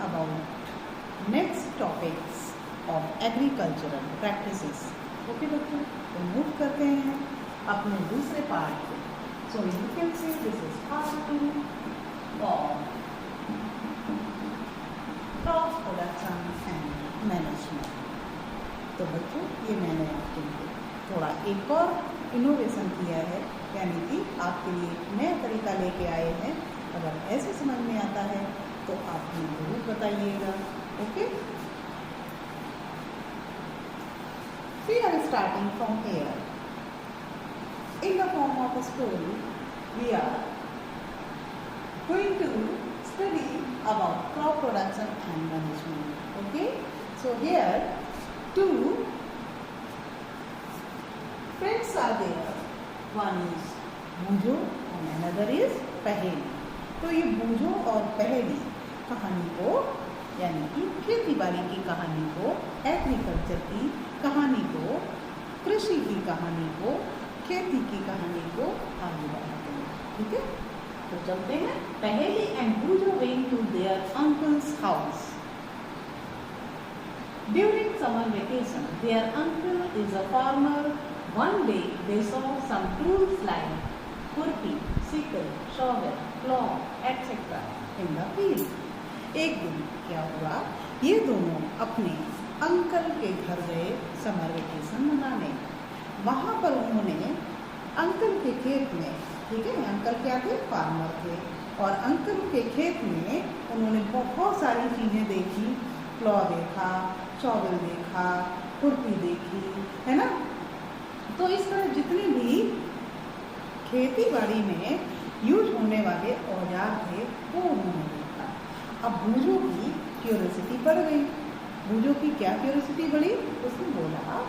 about next topics of agricultural practices. Okay बच्चों, तो move करते हैं अपने दूसरे पार्ट पे. So you can say this is part 2 of crop production and management. तो बच्चों, ये मैंने आपके लिए थोड़ा एक और इनोवेशन किया है, यानी कि आपके लिए एक नया तरीका लेके आए हैं. अगर ऐसे समझ में आता है तो आप मुझे जरूर बताइएगा. Okay, we are starting from here. In the form of a story, we are going to study about crop production and management. Okay, so here two friends are there. One is बूझो and another is पहेली. तो ये बूझो और पहेली कहानी को, यानी कि खेती बाड़ी की कहानी को, एग्रीकल्चर की कहानी को, कृषि की कहानी को, खेती की कहानी को आगे बढ़ाते हैं. ठीक है, तो चलते हैं. Paheli and Boojho went to their uncle's house. During summer vacation, their uncle is a farmer. One day they saw some tools like खुरपी, sickle, shovel, plow, etc. in the field. एक दिन क्या हुआ, ये दोनों अपने अंकल के घर गए समर वेकेशन मनाने. वहाँ पर उन्होंने अंकल के खेत में, ठीक है, अंकल क्या थे, फार्मर थे, और अंकल के खेत में उन्होंने बहुत सारी चीज़ें देखी. प्लॉ देखा, शॉवल देखा, खुरपी देखी, है ना. तो इस तरह जितने भी खेती बाड़ी में यूज होने वाले औजार थे वो उन्होंने देखा. अब बूझो की क्यूरियोसिटी बढ़ गई. बूझो की क्या क्यूरियोसिटी बढ़ी, उसने बोला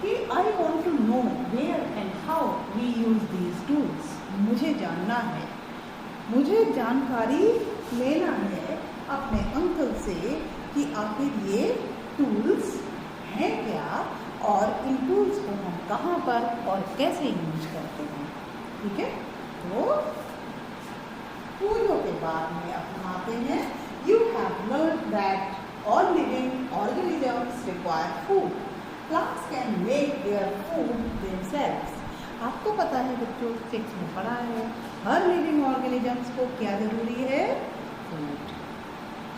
कि I want to know where and how we use these tools. मुझे जानना है, मुझे जानकारी लेना है अपने अंकल से कि आखिर ये टूल्स हैं क्या, और इन टूल्स को हम कहाँ पर और कैसे यूज करते हैं. ठीक है, तो बूझो के बाद में अपन आते हैं. You have learn that all living organisms require food. Plants can make their food themselves. आपको पता है बच्चों, 6 में पढ़ा है, हर लिविंग ऑर्गेनिजम्स को क्या जरूरी है, फूड.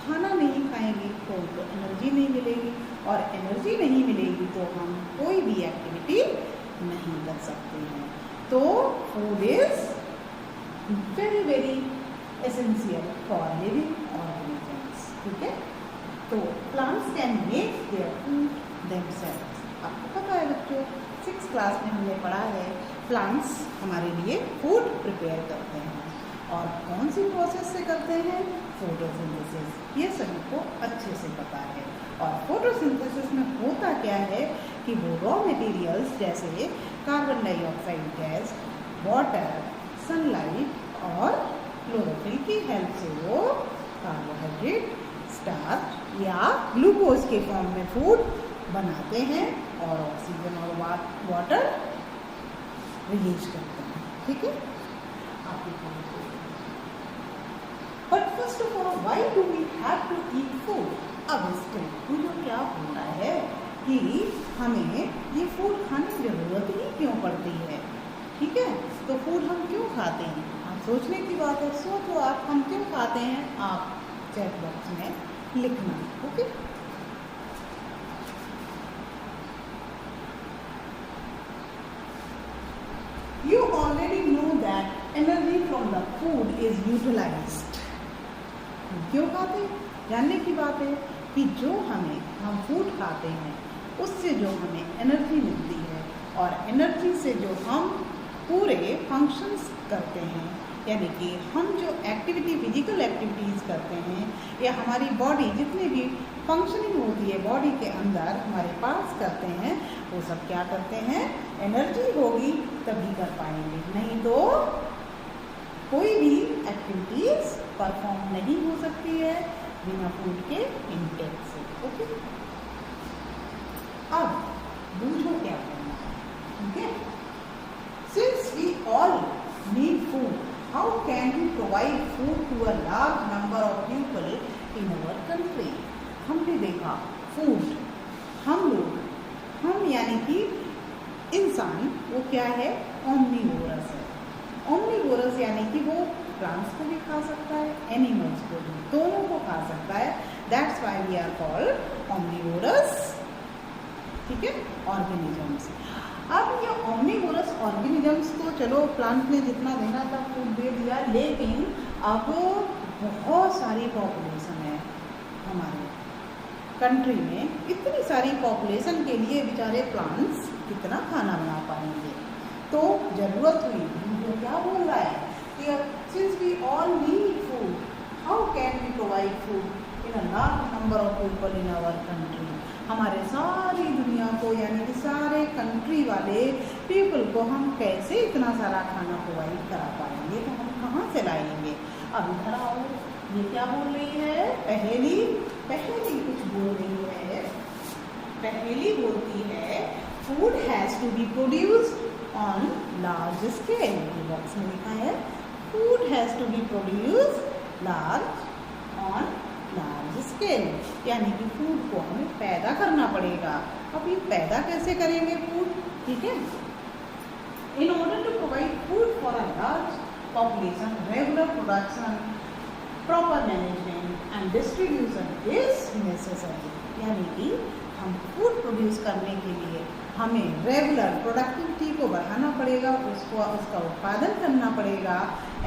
खाना नहीं खाएंगे तो उनको एनर्जी नहीं मिलेगी, और एनर्जी नहीं मिलेगी तो हम कोई भी एक्टिविटी नहीं कर सकते हैं. तो food is very very essential for living organisms. ठीक है, तो plants can make their food themselves. आपको पता है बच्चों, 6th क्लास में हमने पढ़ा है, प्लांट्स हमारे लिए फूड प्रिपेयर करते हैं. और कौन सी प्रोसेस से करते हैं, फोटोसिंथेसिस. ये सभी को अच्छे से पता है. और फोटोसिंथेसिस में होता क्या है कि वो रॉ मटेरियल्स जैसे carbon dioxide gas, water, sunlight और क्लोरोफिल की हेल्प से वो कार्बोहाइड्रेट, स्टार्च या ग्लूकोज के फॉर्म में फूड बनाते हैं और ऑक्सीजन और वाटर रिलीज करते हैं. ठीक है, but first of all why do we have to eat food. अब इसको मुझे क्या बोलना है कि हमें ये फूड खाने की जरूरत ही क्यों पड़ती है. ठीक है, तो फूड हम क्यों खाते हैं, आप सोचने की बात है. सोचो आप, हम क्यों खाते हैं, आप चैट बॉक्स में लिखना. Okay, you already know that energy from the food is utilized. क्यों खाते हैं, जानने की बात है कि जो हम फूड खाते हैं उससे जो हमें एनर्जी मिलती है, और एनर्जी से जो हम पूरे फंक्शंस करते हैं, यानी कि हम जो एक्टिविटी, फिजिकल एक्टिविटीज़ करते हैं, या हमारी बॉडी जितनी भी फंक्शनिंग होती है बॉडी के अंदर हमारे पास करते हैं, वो सब क्या करते हैं, एनर्जी होगी तभी कर पाएंगे, नहीं तो कोई भी एक्टिविटीज़ परफॉर्म नहीं हो सकती है बिना फूड के इनटेक से. ओके, अब बूझो क्या करना है. ठीक है, since we all need food, how can we provide food to a large number of people in our हमने देखा फूड, हम लोग, हम यानी कि इंसान, वो क्या है, ओमनीवोरस है। ओमनीवोरस यानी कि वो प्लांट्स को भी खा सकता है, एनिमल्स को भी, दोनों को खा सकता है। That's why we are called omnivorous, ठीक है, ऑर्गेनिजम्स। अब ये ओमनीवोरस ऑर्गेनिजम्स तो चलो प्लांट ने जितना देना था फूड दे दिया, लेकिन अब बहुत सारी पॉपुलेशन है हमारे कंट्री में, इतनी सारी पॉपुलेशन के लिए बेचारे प्लांट्स कितना खाना बना पाएंगे। तो ज़रूरत हुई, वो क्या बोल रहा है कि since we all need food, how can we provide food in a large number of people in our country. हमारे सारी दुनिया को यानी कि सारे कंट्री वाले पीपल को हम कैसे इतना सारा खाना प्रोवाइड करा पाएंगे, तो हम कहाँ से लाएंगे। अब इधर आओ, ये क्या बोल रही है, पहेली कुछ बोल रही है। पहेली बोलती है food has to be produced on large scale. Box में लिखा है food has to be produced on large scale, यानी कि फूड को हमें पैदा करना पड़ेगा। अब ये पैदा कैसे करेंगे फूड, ठीक है। In order to provide food for a large population, regular production, proper management and distribution is necessary. यानी कि हम फूड प्रोड्यूस करने के लिए हमें रेगुलर प्रोडक्टिविटी को बढ़ाना पड़ेगा, उसका उत्पादन करना पड़ेगा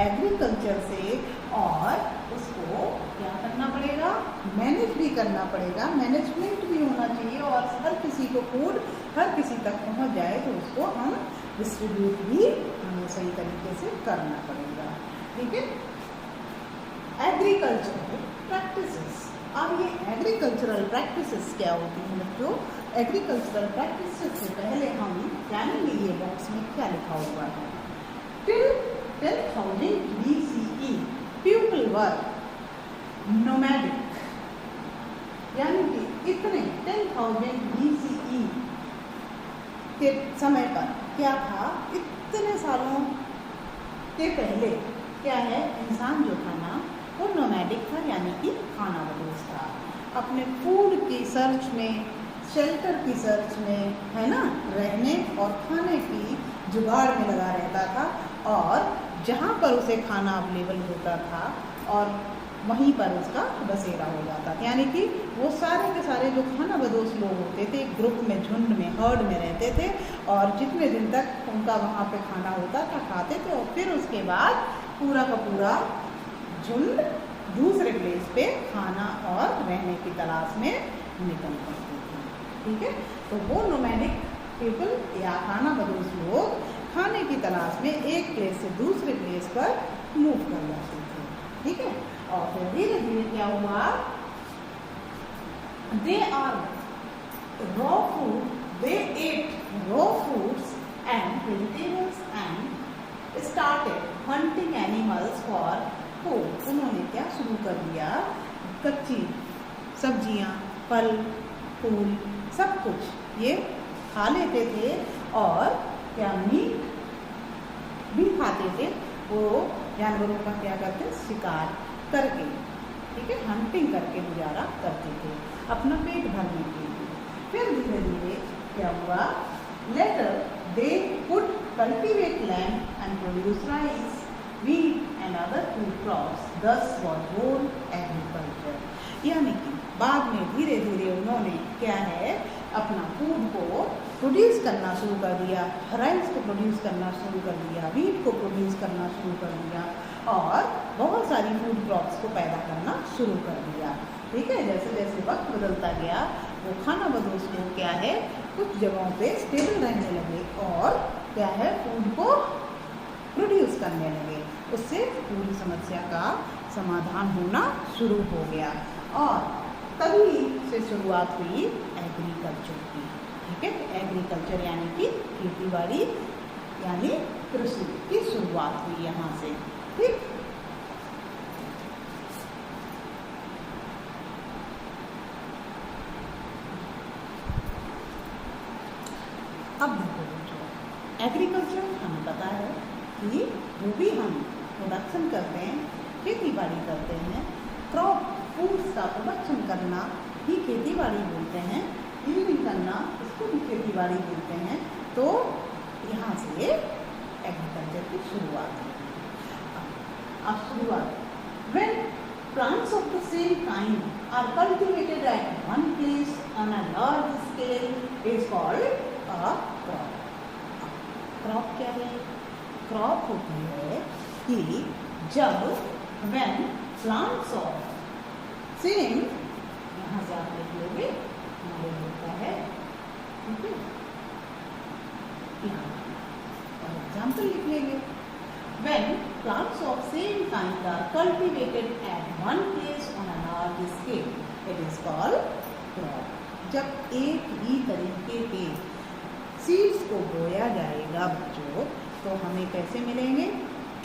एग्रीकल्चर से, और उसको क्या करना पड़ेगा, मैनेज भी करना पड़ेगा, मैनेजमेंट भी होना चाहिए, और हर किसी को फूड हर किसी तक पहुंच जाए तो उसको हम डिस्ट्रीब्यूट भी हमें सही तरीके से करना पड़ेगा, ठीक है। एग्रीकल्चरल प्रैक्टिसेस, अब ये एग्रीकल्चरल प्रैक्टिसेस क्या होती हैं बच्चों। एग्रीकल्चरल प्रैक्टिसेस से पहले हम जानेंगे ये बॉक्स में क्या लिखा हुआ है। Till 10,000 BCE people were nomadic, यानी कि इतने 10,000 BCE के समय पर क्या था, इतने सालों के पहले क्या है, इंसान जो था ना वो नोमैडिक था, यानी कि खाना बदोश था। अपने फूड की सर्च में, शेल्टर की सर्च में, है ना, रहने और खाने की जुगाड़ में लगा रहता था, और जहाँ पर उसे खाना अवेलेबल होता था और वहीं पर उसका बसेरा हो जाता था। यानी कि वो सारे के सारे जो खाना बदोश लोग होते थे ग्रुप में, झुंड में, हर्ड में रहते थे, और जितने दिन तक उनका वहाँ पे खाना होता था खाते थे, और फिर उसके बाद पूरा का पूरा झुंड दूसरे प्लेस पे खाना और रहने की तलाश में निकल पड़ते थे, ठीक है। तो वो नोमैडिक पीपल या खाना बदोश लोग खाने की तलाश में एक प्लेस से दूसरे प्लेस पर मूव कर जाते थे, ठीक है। और फिर धीरे धीरे क्या हुआ, they are raw food, they ate raw foods and vegetables and started hunting animals for food. उन्होंने क्या शुरू कर दिया, कच्ची सब्जियां, फल, फूल, सब कुछ ये खा लेते थे, और क्या मीट भी खाते थे। वो जानवरों का क्या करते, शिकार करके, ठीक है, हंटिंग करके गुजारा करते थे अपना पेट भरने के लिए। फिर धीरे धीरे क्या हुआ, later they could cultivate land and produce rice, wheat and other food crops, thus was born agriculture। यानी कि बाद में धीरे धीरे उन्होंने क्या है, अपना फूड को प्रोड्यूस करना शुरू कर दिया, राइस को प्रोड्यूस करना शुरू कर दिया, वीट को प्रोड्यूस करना शुरू कर दिया, और बहुत सारी फूड क्रॉप्स को पैदा करना शुरू कर दिया, ठीक है। जैसे जैसे वक्त बदलता गया, वो खाना बदोश लोग क्या है, कुछ जगहों पे स्टेबल रहने लगे, और क्या है, फूड को प्रोड्यूस करने लगे। उससे पूरी समस्या का समाधान होना शुरू हो गया, और तभी से शुरुआत हुई एग्रीकल्चर की, ठीक है। एग्रीकल्चर यानी कि खेती बाड़ी यानी कृषि की शुरुआत हुई यहाँ से, ठीक। अब देखो बच्चों, एग्रीकल्चर हमें पता है कि जो भी हम प्रोडक्शन करते हैं, खेती बाड़ी करते हैं, क्रॉप फूड्स का प्रोडक्शन करना, ही खेती बाड़ी बोलते हैं, यील्डिंग करना इसको भी खेती बाड़ी बोलते हैं। तो यहाँ से एग्रीकल्चर की शुरुआत है। अब शुरुआत, when plants of the same kind are cultivated at one place on a large scale is called a crop. Crop क्या है? क्रॉप होती है कि जब when plants of same, यहाँ से आप लिख लोगे, हमारे होता है, ठीक है, यहाँ और एग्जाम्पल लिख लेंगे। When plants of same kind are cultivated at one place on a large scale, it is called crop. जब एक ही तरीके के सीड्स को बोया जाएगा बच्चों, तो हमें कैसे मिलेंगे?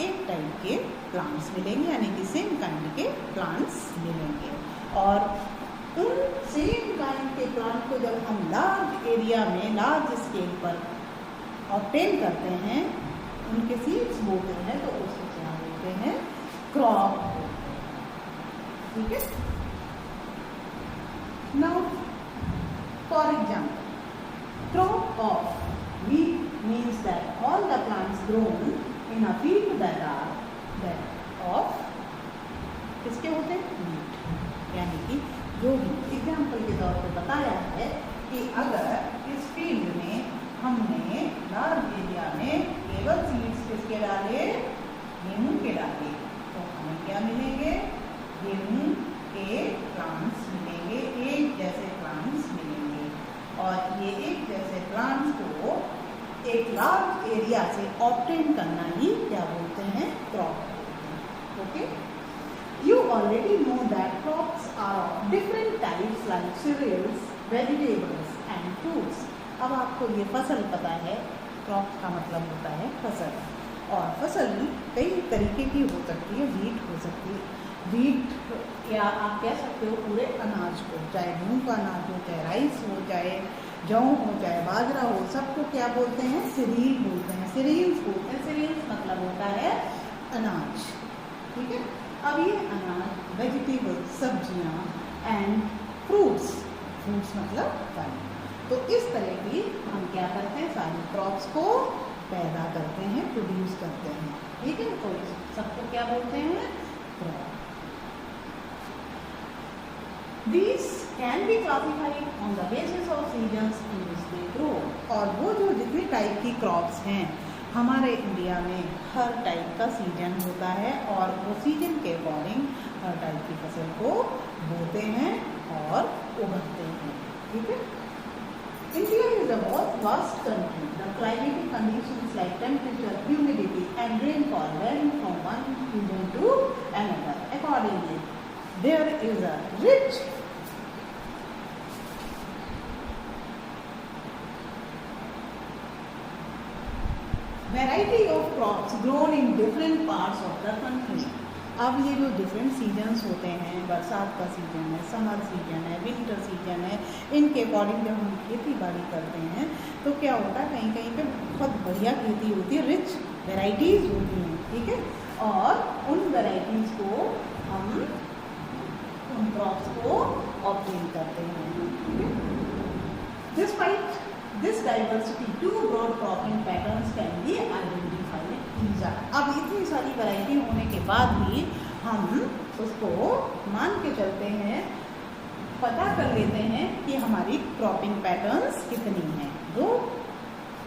एक टाइप के प्लांट्स मिलेंगे, यानी कि सेम काइंड के प्लांट्स मिलेंगे। और उन सेम काइंड के प्लांट को जब हम लार्ज एरिया में, लार्ज स्केल पर ऑब्टेन करते हैं, उनके सीड्स बोते हैं, तो उसको क्या बोलते हैं? क्रॉप। ठीक है। Now for example, crop of wheat means that all the plants grown in a field that of किसके होते हैं? wheat, यानी कि जो भी एग्जाम्पल के तौर पर बताया है कि अगर इस फील्ड में हमने लार्ज एरिया में केवल सीड्स किसके डाले? गेहूं के डाले, तो हमें क्या मिलेंगे? गेहूं के प्लांट्स मिलेंगे, एक जैसे प्लांट्स मिलेंगे। और ये एक जैसे प्लांट्स को एक लार्ज एरिया से ऑब्टेन करना ही क्या बोलते हैं? क्रॉप बोलते हैं। Okay, you already know that crops are of different types like cereals, vegetables and fruits. अब आपको ये फसल पता है, क्रॉप का मतलब होता है फसल, और फसल कई तरीके की हो सकती है। वीट हो सकती है, वीट या आप कह सकते हो पूरे अनाज को, चाहे गेहूं का अनाज हो, चाहे राइस हो, चाहे जौ हो, चाहे बाजरा हो, सबको क्या बोलते हैं? सीरियल बोलते हैं, सीरियल्स बोलते हैं। सीरियल्स मतलब होता है अनाज। ठीक है। अब ये अनाज, वेजिटेबल्स सब्जियां, एंड फ्रूट्स, फ्रूट्स मतलब फल। तो इस तरह की हम क्या करते हैं? सारी क्रॉप्स को पैदा करते हैं, प्रोड्यूस करते हैं। ठीक है। तो सबको क्या बोलते हैं? Crop. These can be classified on the basis of seasons in which they grow. और वो जो जितने टाइप की क्रॉप्स हैं हमारे इंडिया में, हर टाइप का सीजन होता है और वो सीजन के अकॉर्डिंग हर टाइप की फसल को बोते हैं और उगाते हैं। ठीक है। India is a vast country. The climatic conditions like temperature, humidity and rainfall vary from one season to another. Accordingly, there is a rich variety of crops grown in different parts of the country. अब ये जो different seasons होते हैं, बरसात का season है, summer season है, winter season है, इनके अकॉर्डिंग जब हम खेती बाड़ी करते हैं तो क्या होता है? कहीं कहीं पे बहुत बढ़िया खेती होती है, रिच वेराइटीज़ होती हैं। ठीक है। और उन वेराइटीज़ को हम उन क्रॉप्स को ऑब्टेन करते हैं। Despite this diversity, two broad cropping patterns can be identified easily. अब इतनी सारी वैरायटी होने के बाद भी हम उसको मान के चलते हैं, पता कर लेते हैं कि हमारी क्रॉपिंग पैटर्न्स कितनी हैं। दो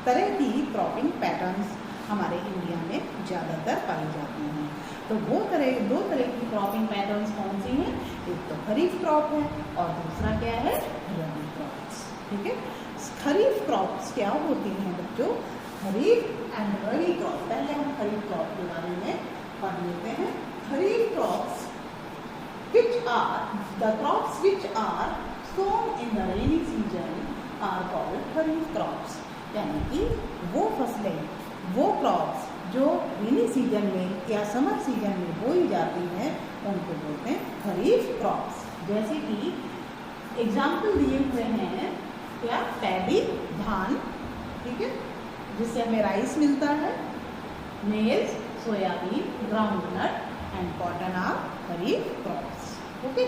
तरह की क्रॉपिंग पैटर्न्स हमारे इंडिया में ज़्यादातर पाई जाती हैं। तो दो तरह की क्रॉपिंग पैटर्न्स कौन सी हैं? एक तो खरीफ क्रॉप है और दूसरा क्या है? रबी क्रॉप्स। ठीक है। खरीफ क्रॉप्स क्या होती हैं बच्चों? खरीफ एंड रबी क्रॉप। पहले हम खरीफ क्रॉप के बारे में पढ़ लेते हैं। खरीफ crops which are the crops which are sown in the rainy season are called kharif crops. यानी कि वो फसलें, वो क्रॉप्स जो रेनी सीजन में या समर सीजन में बोई जाती हैं उनको बोलते हैं खरीफ क्रॉप्स। जैसे कि एग्जाम्पल दिए हुए हैं क्या? पैडी, धान, ठीक है, जिससे हमें राइस मिलता है, maize, soybean, groundnut and cotton are kharif crops. Okay.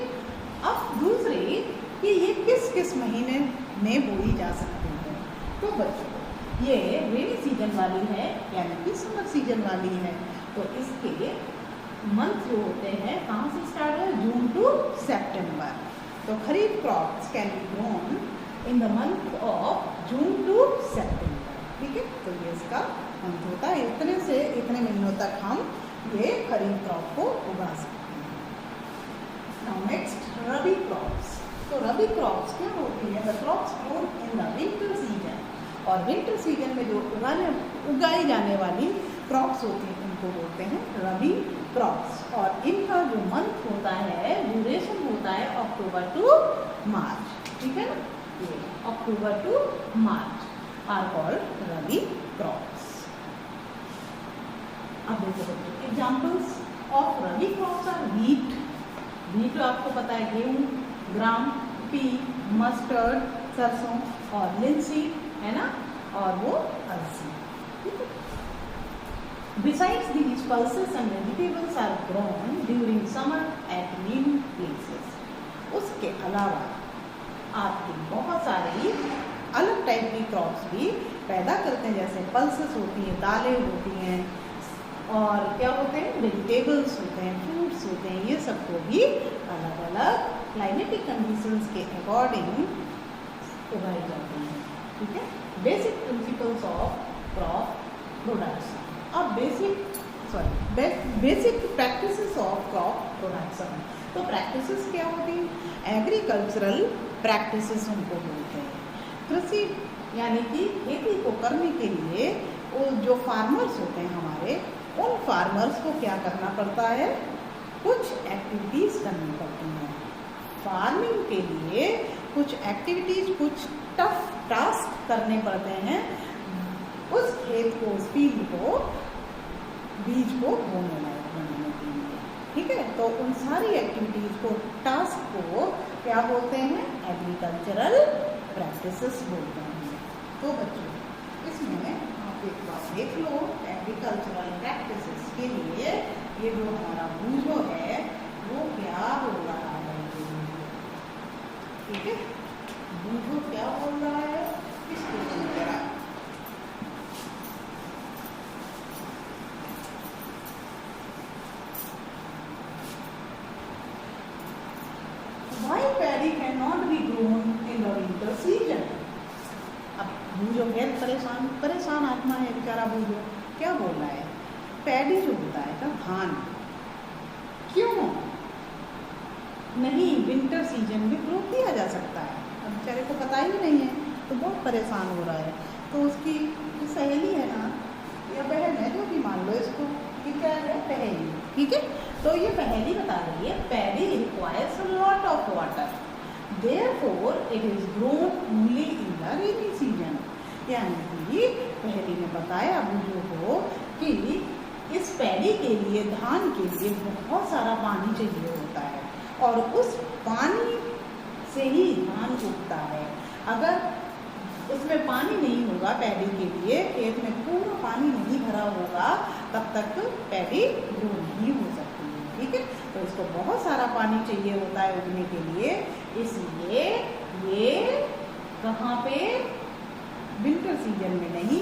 अब दूसरी कि ये किस किस महीने में बोई जा सकती है। तो बच्चों ये रेनी सीजन वाली है यानी कि समर सीजन वाली है। तो इसके मंथ जो होते हैं कहाँ से स्टार्ट है, जून टू सितंबर। तो kharif crops can be grown in the month of June to September. ठीक है, तो ये इसका मंथ होता है, इतने से इतने महीनों तक हम ये खरीफ क्रॉप को उगा सकते हैं। नाउ नेक्स्ट रबी क्रॉप्स। तो रबी क्रॉप्स क्या होती है, the crops grown in the winter season. और विंटर सीजन में जो उगाई जाने वाली क्रॉप्स होती हैं उनको बोलते हैं रबी क्रॉप्स। और इनका जो मंथ होता है, ड्यूरेशन होता है अक्टूबर टू मार्च। ठीक है ना, ये October to March are called rabi crops. अब देखो बच्चों, examples of rabi crops are wheat. Wheat तो आपको पता है गेहूँ, ग्राम, पी, मस्टर्ड सरसों, और लिनसीड है ना, और वो अलसी। ठीक है, Besides these pulses and vegetables are grown during summer at new places. उसके अलावा आपकी बहुत सारी अलग टाइप की क्रॉप्स भी पैदा करते हैं, जैसे पल्सेस होती हैं, दालें होती हैं, और क्या होते हैं, वेजिटेबल्स होते हैं, फ्रूट्स होते हैं। ये सबको भी अलग अलग क्लाइमेटिक कंडीशंस के अकॉर्डिंग उगाई जाती हैं। ठीक है, basic principles of crop production. अब basic practices of crop production. तो प्रैक्टिसेस क्या होती हैं, एग्रीकल्चरल प्रैक्टिसेस उनको बोलते हैं। कृषि यानी कि खेती को करने के लिए वो जो फार्मर्स होते हैं हमारे, उन फार्मर्स को क्या करना पड़ता है, कुछ एक्टिविटीज़ करनी पड़ती हैं। फार्मिंग के लिए कुछ एक्टिविटीज़, कुछ टफ टास्क करने पड़ते हैं उस खेत को, उस फील्ड को, बीज को बोने लायक बनाने के लिए। ठीक है, तो उन सारी एक्टिविटीज़ को, टास्क को क्या बोलते हैं, एग्रीकल्चरल प्रैक्टिसेस बोलते हैं। तो बच्चों इसमें आप एक बात देख लो, एग्रीकल्चरल प्रैक्टिसेस के लिए ये जो हमारा बूझो है वो क्या बोल रहा है। ठीक है, बूझो क्या बोल रहा है, इसको सुनकर Why paddy cannot be grown in the winter season? अब बूझो फिर परेशान आत्मा है बेचारा बूझो, क्या बोल रहा है, पैडी जो होता है ना धान, क्यों नहीं विंटर सीजन में ग्रो किया जा सकता है। अब बेचारे को पता ही नहीं है तो बहुत परेशान हो रहा है। तो उसकी सहेली है ना या बहन है, जो भी मान लो इसको, ये क्या है, पहेली। ठीक है, तो ये पहेली बता रही है, paddy requires a lot of water, therefore it is grown only in the rainy season. यानी कि पहेली ने बताया बूझो को कि इस पैडी के लिए, धान के लिए बहुत सारा पानी चाहिए होता है, और उस पानी से ही धान उगता है। अगर उसमें पानी नहीं होगा पैडी के लिए, खेत में पूरा पानी नहीं भरा होगा, तब तक पैडी ग्रो नहीं हो सकती है। ठीक है, तो इसको बहुत सारा पानी चाहिए होता है उगने के लिए, इसलिए ये कहाँ पे, विंटर सीजन में नहीं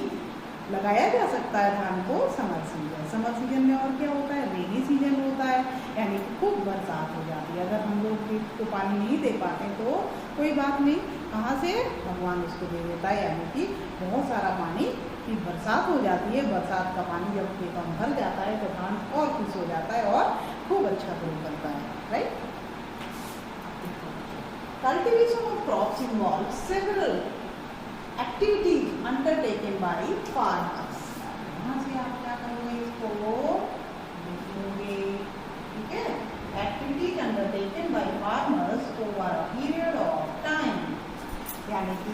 लगाया जा सकता है धान को, समर सीजन। समर सीजन में और क्या होता है, रेनी सीजन होता है, यानी कि खूब बरसात हो जाती है। अगर हम लोग खेत को पानी नहीं दे पाते तो कोई बात नहीं, कहाँ से भगवान उसको दे देता है, यानी कि बहुत सारा पानी की बरसात हो जाती है। बरसात का पानी जब खेतों में भर जाता है तो धान और खुश हो जाता है और खूब अच्छा ग्रो करता है। Right, cultivation of crops involve several activities undertaken by farmers. यहाँ से आप क्या करोगे, इसको देखोगे। ठीक है, activities undertaken by farmers over a period of time, यानी कि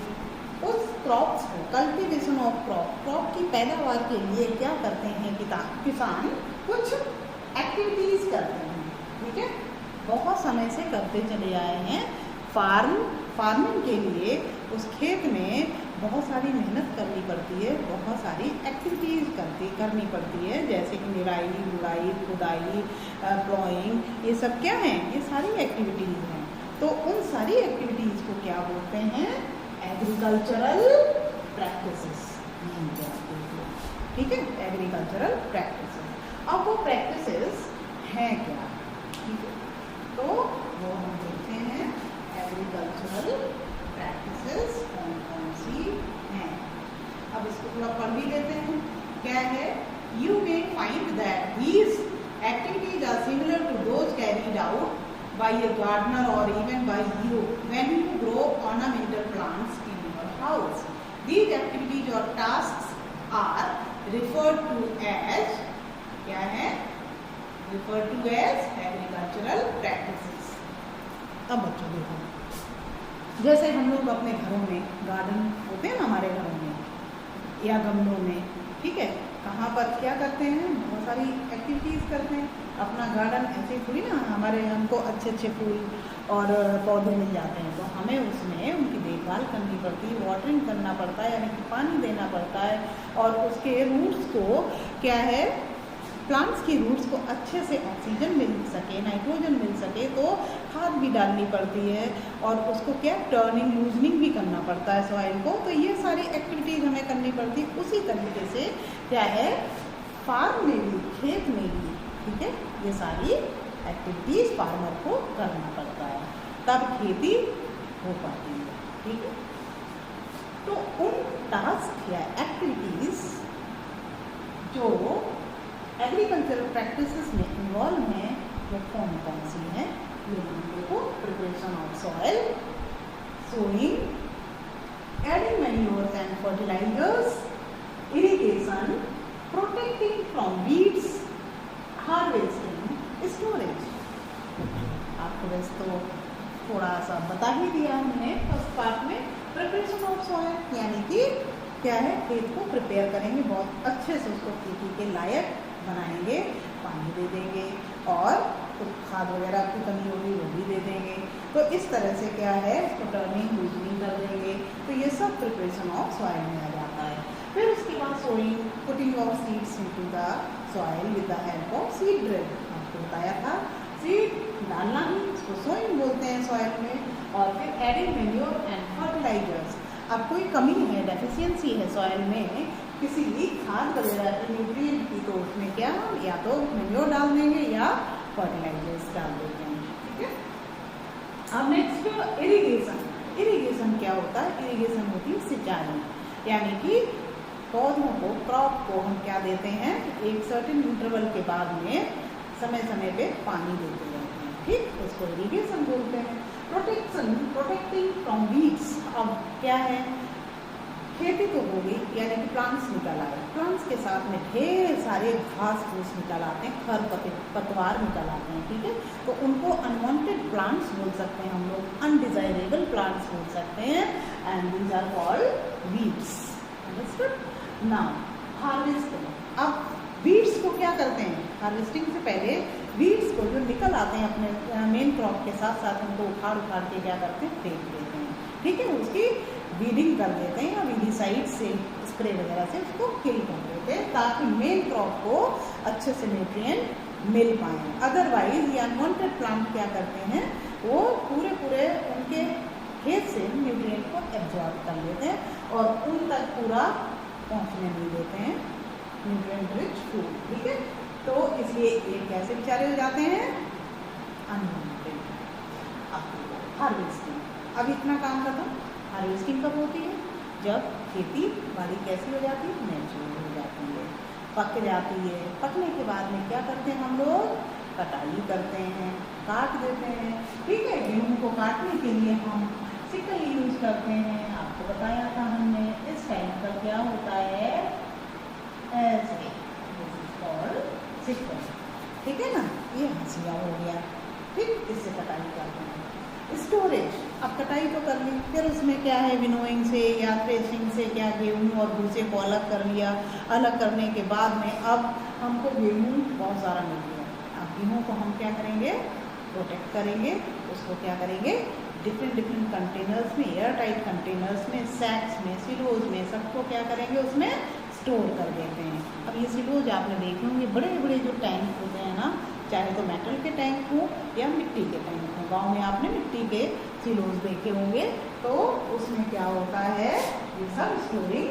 उस क्रॉप्स को, कल्टिवेशन ऑफ क्रॉप की पैदावार के लिए क्या करते हैं किसान, कुछ एक्टिविटीज करते हैं। ठीक है, बहुत समय से करते चले आए हैं। फार्मिंग के लिए उस खेत में बहुत सारी मेहनत करनी पड़ती है, बहुत सारी एक्टिविटीज़ करनी पड़ती है, जैसे कि निराई गुड़ाई खुदाई प्लॉइंग, ये सब क्या हैं, ये सारी एक्टिविटीज़ हैं। तो उन सारी एक्टिविटीज को क्या बोलते हैं? Agricultural practices. ठीक है, एग्रीकल्चरल प्रैक्टिसेस। अब वो प्रैक्टिसेस हैं क्या? ठीक है, तो वो हम देखते हैं एग्रीकल्चरल प्रैक्टिसेस कौन कौन सी हैं। अब इसको थोड़ा पढ़ भी लेते हैं। क्या है? You may find that these activities are similar to those carried out by a gardener or even by you when you grow ornamental plants in your house. These activities or tasks are referred to as क्या है? Referred to as agricultural practices. अब बच्चों देखो, जैसे हम लोग अपने घरों में गार्डन होते हैं ना हमारे घरों में या गमलों में, ठीक है, कहाँ पर क्या करते हैं? बहुत सारी एक्टिविटीज़ करते हैं। अपना गार्डन ऐसे थोड़ी ना, हमारे हमको अच्छे अच्छे फूल और पौधे मिल जाते हैं, तो हमें उसमें उनकी देखभाल करनी पड़ती है, वाटरिंग करना पड़ता है, यानी कि पानी देना पड़ता है, और उसके रूट्स को क्या है, प्लांट्स की रूट्स को अच्छे से ऑक्सीजन मिल सके, नाइट्रोजन मिल सके, तो खाद भी डालनी पड़ती है, और उसको क्या टर्निंग लूजनिंग भी करना पड़ता है सॉइल को। तो ये सारी एक्टिविटीज़ हमें करनी पड़ती है। उसी तरीके से क्या है, फार्म में भी, खेत में भी, ठीक है, ये सारी एक्टिविटीज़ फार्मर को करना पड़ता है, तब खेती हो पाती है। ठीक है, तो उन टास्क या एक्टिविटीज़ जो एग्रीकल्चरल प्रैक्टिसेस में इन्वॉल्व हैं वो कौन कौन सी हैं? ये हम देखो, preparation of soil, sowing, adding manures and fertilizers, irrigation, protecting from weeds, harvesting, storage. आपको वैसे तो थोड़ा सा बता ही दिया हमने फर्स्ट पार्ट में। प्रिपरेशन ऑफ सॉइल यानी कि क्या है, खेत को प्रिपेयर करेंगे, बहुत अच्छे से उसको खेती के लायक बनाएंगे, पानी दे देंगे, और कुछ खाद वगैरह की कमी होगी वो भी दे देंगे। तो इस तरह से क्या है, उसको टर्निंग लूजनिंग कर देंगे। तो ये सब प्रिपरेशन ऑफ सॉइल में आ जाता है। फिर उसके बाद sowing, putting of seeds into the soil with the help of seed drill. आपको बताया था, सीड डालना ही इसको सोइंग बोलते हैं सॉइल में। और फिर एडिंग मैन्योर एंड फर्टिलाइजर्स। अब कोई कमी है, डेफिशिएंसी है सॉइल में किसी भी खाद वगैरह की, न्यूट्रिएंट की, तो उसमें क्या, या तो मैन्योर डाल देंगे या फर्टिलाइजर्स डाल देते हैं। ठीक है, अब नेक्स्ट इरिगेशन। इरिगेशन क्या होता है? इरिगेशन होती है सिंचाई, यानी कि पौधों को, क्रॉप को हम क्या देते हैं, एक सर्टेन इंटरवल के बाद में समय समय पे पानी देते रहते हैं। ठीक, उसको इरिगेशन बोलते हैं। Protection, protecting from weeds. अब क्या है, खेती तो होगी, यानी कि प्लांट्स निकल आए, प्लांट्स के साथ में ढेर सारे घास फूस निकल आते हैं, खर पतवार निकल आते हैं। ठीक है, तो उनको अनवांटेड प्लांट्स बोल सकते हैं हम लोग, अनडिजायरेबल प्लांट्स बोल सकते हैं, and these are called weeds. Understood? Now harvesting. अब वीड्स को क्या करते हैं, हार्वेस्टिंग से पहले वीड्स को जो निकल आते हैं अपने मेन क्रॉप के साथ साथ, उनको उखाड़ उखाड़ के क्या करते हैं, फेंक देते हैं। ठीक है, उसकी वीडिंग कर देते हैं, या वीडीसाइड से स्प्रे वगैरह से उसको किल कर देते हैं, ताकि मेन क्रॉप को अच्छे से न्यूट्रिएंट मिल पाए। अदरवाइज ये अनवांटेड प्लांट क्या करते हैं, वो पूरे उनके खेत से न्यूट्रिएंट को एब्जॉर्ब कर लेते हैं और उन तक पूरा पहुँचने नहीं देते हैं न्यूट्रिएंट रिच फूड। ठीक है, तो इसलिए ये कैसे बेचारे हो जाते हैं, अनवांटेड। हार्वेस्टिंग। अब इतना काम खत्म। हार्वेस्टिंग कब होती है, जब खेती बाड़ी कैसी हो जाती है, नेचुरल हो जाती है, पक जाती है। पकने के बाद में क्या करते हैं हम लोग, कटाई करते हैं, काट देते हैं। ठीक है, गेहूँ को काटने के लिए हम सिकल यूज करते हैं, आपको बताया था हमने। इस टाइम पर क्या होता है, ऐसे सिकल। ठीक है ना, ये हंसिया हो गया। ठीक, इससे कटाई करते हैं। स्टोरेज। अब कटाई तो कर ली, फिर उसमें क्या है, विनोइंग से या थ्रेशिंग से क्या गेहूँ और भूसे को अलग कर लिया। अलग करने के बाद में अब हमको गेहूँ बहुत सारा मिल गया। अब गेहूँ को हम क्या करेंगे, प्रोटेक्ट करेंगे, उसको क्या करेंगे, डिफरेंट कंटेनर्स में, एयर टाइट कंटेनर्स में, सैक्स में, सिलोज में, सबको क्या करेंगे, उसमें स्टोर कर देते हैं। अब ये सिलोज आपने देखे होंगे, बड़े बड़े जो टैंक होते हैं ना, चाहे तो मेटल के टैंक हो या मिट्टी के टैंक हो। गांव में आपने मिट्टी के सिलोज देखे होंगे, तो उसमें क्या होता है, ये सब स्टोरिंग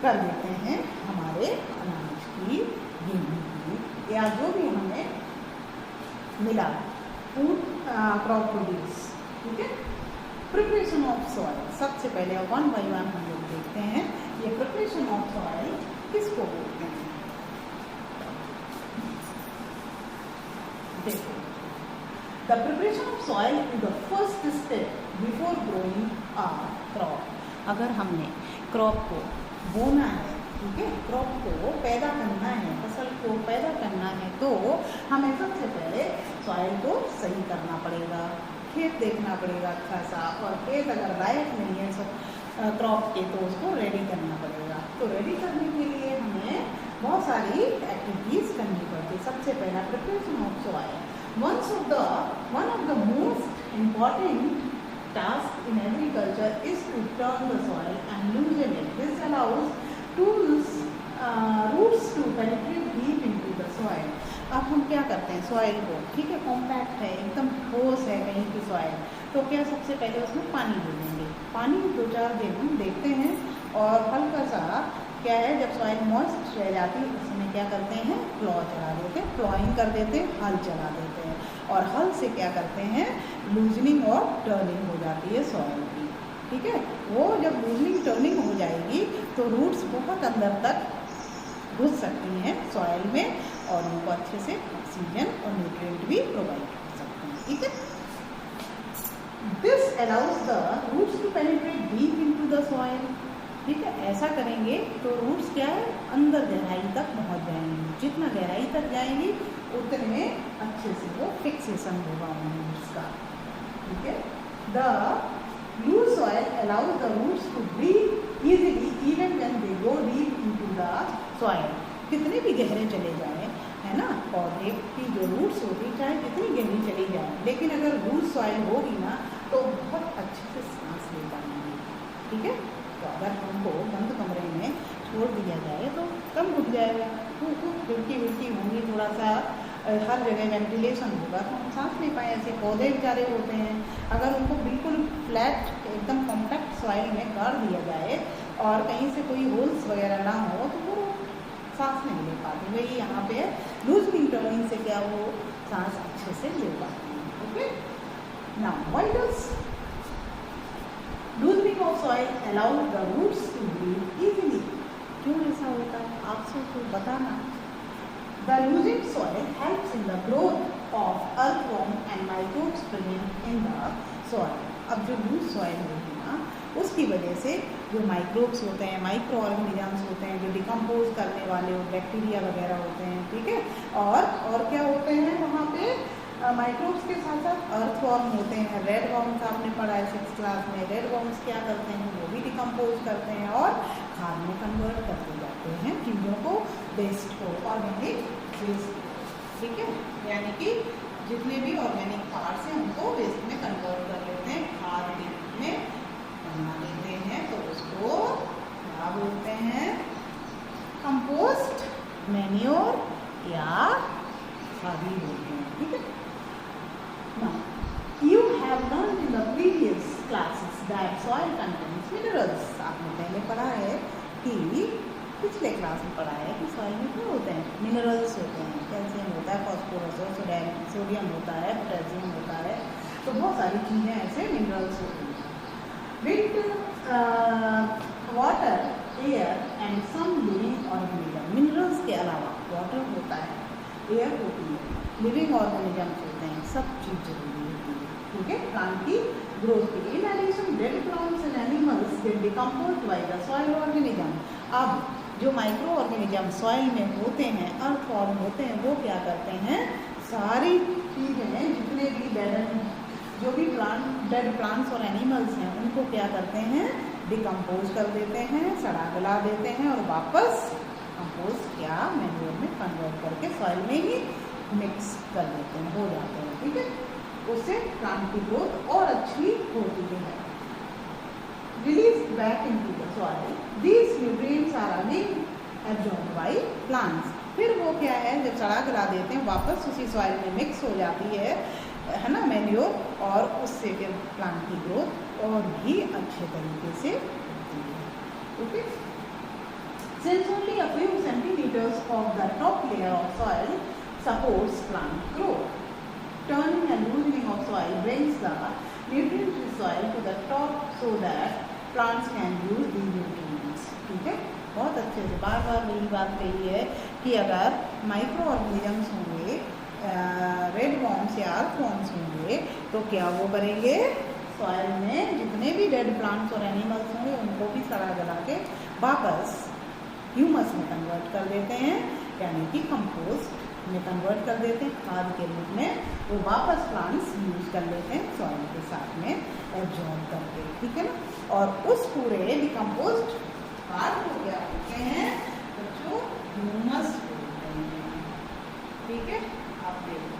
कर देते हैं हमारे अनाज की, गेहूँ की, या जो भी हमें मिला फूड क्रॉप प्रोड्यूस। ठीक है। प्रिपरेशन ऑफ सॉइल, सबसे पहले 1 by 1 हम लोग देखते हैं ये प्रिपरेशन ऑफ सॉइल किसको बोलते हैं। देखो, the preparation of soil is the first step before growing a crop. अगर हमने क्रॉप को बोना है, ठीक है, क्रॉप को पैदा करना है, फसल को पैदा करना है, तो हमें सबसे पहले सॉइल को सही करना पड़ेगा, खेत देखना पड़ेगा अच्छा सा, और खेत अगर लायक नहीं है क्रॉप के तो उसको रेडी करना पड़ेगा। तो रेडी करने के लिए हमें बहुत सारी एक्टिविटीज़ करनी पड़ती है। सबसे पहला preparation of soil, one of the most important tasks in agriculture is to turn the soil and loosen it. This allows roots to penetrate deep into the soil. अब हम क्या करते हैं सॉइल को, ठीक है, कॉम्पैक्ट है, एकदम ठोस है कहीं की सॉइल, तो क्या सबसे पहले उसमें पानी दे देंगे। पानी 2-4 दिन हम देखते हैं, और हल्का सा क्या है, जब सॉइल मॉइस्ट रह जाती है उसमें क्या करते हैं, प्लॉ चला देते हैं, प्लॉइंग कर देते हैं, हल चला देते हैं, और हल से क्या करते हैं, लूजनिंग और टर्निंग हो जाती है सॉइल की। ठीक है, वो जब लूजनिंग टर्निंग हो जाएगी तो रूट्स बहुत अंदर तक घुस सकती हैं सॉइल में, और उनको अच्छे से ऑक्सीजन और न्यूट्रिएंट भी प्रोवाइड कर सकते हैं। ठीक है, this allows the roots to penetrate deep into the soil. ठीक है, ऐसा करेंगे तो रूट्स क्या है, अंदर गहराई तक पहुंच जाएंगे। जितना गहराई तक जाएंगी उतने अच्छे से वो फिक्सेशन होगा उन रूट्स का। ठीक है, the loose soil allows the roots to breathe easily even when they go deep into the soil. कितने भी गहरे चले जाए, है ना, पौधे की जो रूट्स होती चाहे कितनी गहरी चली जाए, लेकिन अगर लूज सॉइल होगी ना तो बहुत अच्छे से सांस ले पाएंगे। ठीक है, तो अगर हमको बंद कमरे में छोड़ दिया जाए तो कम घुट जाएगा, खिड़की विड़की होंगी, थोड़ा सा हर जगह वेंटिलेशन होगा तो हम सांस ले पाए। ऐसे पौधे बेचारे होते हैं, अगर उनको बिल्कुल फ्लैट एकदम कॉम्पैक्ट सॉइल में गाड़ दिया जाए और कहीं से कोई होल्स वगैरह ना हो तो वो सांस नहीं ले पाते। वही यहाँ पे लूजनिंग टर्निंग से क्या वो सांस अच्छे से ले पाते हैं। Okay, now why does loosening of soil allow the roots to breathe easily? क्यों ऐसा होता है, आप सबको बताना। The loosened soil helps in the growth of earthworm and microbes present in the soil. अब जो लूज सॉइल होगी ना उसकी वजह से जो माइक्रोब्स होते हैं, माइक्रो ऑर्गेनिजम्स होते हैं, जो डिकम्पोज करने वाले बैक्टीरिया वगैरह होते हैं, ठीक है, और क्या होते हैं वहाँ पे माइक्रोब्स के साथ साथ अर्थवॉर्म होते हैं। रेड वॉर्म्स आपने पढ़ा है 6th क्लास में। रेड वॉर्म्स क्या करते हैं, वो भी डिकम्पोज करते हैं और खाद में कन्वर्ट करते जाते हैं चीज़ों को, वेस्ट को, ऑर्गेनिक वेस्ट। ठीक है, यानी कि जितने भी ऑर्गेनिक पार्ट्स हैं उनको वेस्ट में कन्वर्ट कर लेते हैं, खाद के रूप में बना लेते हैं, तो उसको क्या बोलते हैं, कंपोस्ट, मैन्योर या खादी बोलते हैं। ठीक है, now you have learned in the previous classes that soil contains minerals. आपने पहले पढ़ा है कि पिछले क्लास में पढ़ा है कि सॉइल में क्या होते हैं, मिनरल्स होते हैं, कैल्शियम होता है, फॉस्फोरस, सोडियम होता है, पोटेशियम होता है, तो बहुत सारी चीज़ें ऐसे मिनरल्स होती हैं। With water, air and some living organism. Minerals के अलावा वाटर होता है, एयर होती है, लिविंग ऑर्गेनिजम्स होते हैं, सब चीज़ जरूरी होती है। ठीक है, प्लांट की ग्रोथ के लिए। In addition dead plants and animals get decomposed by the soil organism. अब जो माइक्रो ऑर्गेनिज्म सॉइल में होते हैं, अर्थ फॉर्म होते हैं, वो क्या करते हैं, सारी चीज़ें जितने भी जो भी डेड प्लांट्स और एनिमल्स हैं उनको क्या करते हैं, डिकम्पोज कर देते हैं, सड़ा गला देते हैं और वापस कंपोस्ट या मैन्योर में कन्वर्ट करके सॉइल में ही मिक्स कर देते हैं, हो जाते हैं। ठीक है, उससे प्लांट की ग्रोथ और अच्छी होती है। Released back into the soil, these nutrients are again absorbed by plants. फिर वो क्या है, जब सड़ा गला देते हैं वापस उसी सॉइल में मिक्स हो जाती है ना मैन्योर, और उससे फिर प्लांट की ग्रोथ और भी अच्छे तरीके से होती है. Okay, since only a few centimeters of the top layer of soil supports plant growth, turning and loosening of soil brings the nutrient-rich soil to the top so that plants can use the nutrients. ठीक है, बहुत अच्छे से बार बार वही बात कही है कि अगर माइक्रो ऑर्गेनिजम्स होंगे, रेड वॉर्म्स या अर्थ वॉर्म्स होंगे, तो क्या वो करेंगे, सॉइल में जितने भी डेड प्लांट्स और एनिमल्स होंगे उनको भी सड़ा गला के वापस ह्यूमस में कन्वर्ट कर देते हैं, यानी कि कंपोस्ट में कन्वर्ट कर देते हैं, खाद के रूप में वो वापस प्लांट्स यूज कर लेते हैं सॉइल के साथ में एब्जॉर्ब करके. ठीक है ना, और उस पूरे डिकम्पोस्ट पार्ट को क्या बोलते हैं बच्चों, ह्यूमस बोलते हैं. ठीक है, आप देखो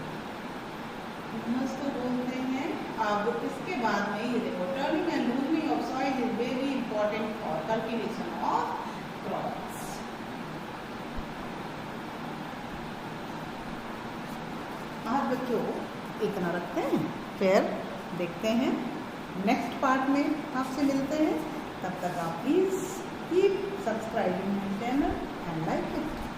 ह्यूमस तो बोलते हैं. अब इसके बाद में ये देखो, turning and loosening of soil is very important for cultivation of crops. आज बच्चों इतना रखते हैं, फिर देखते हैं नेक्स्ट पार्ट में आपसे मिलते हैं. तब तक आप please keep subscribing my channel and like it.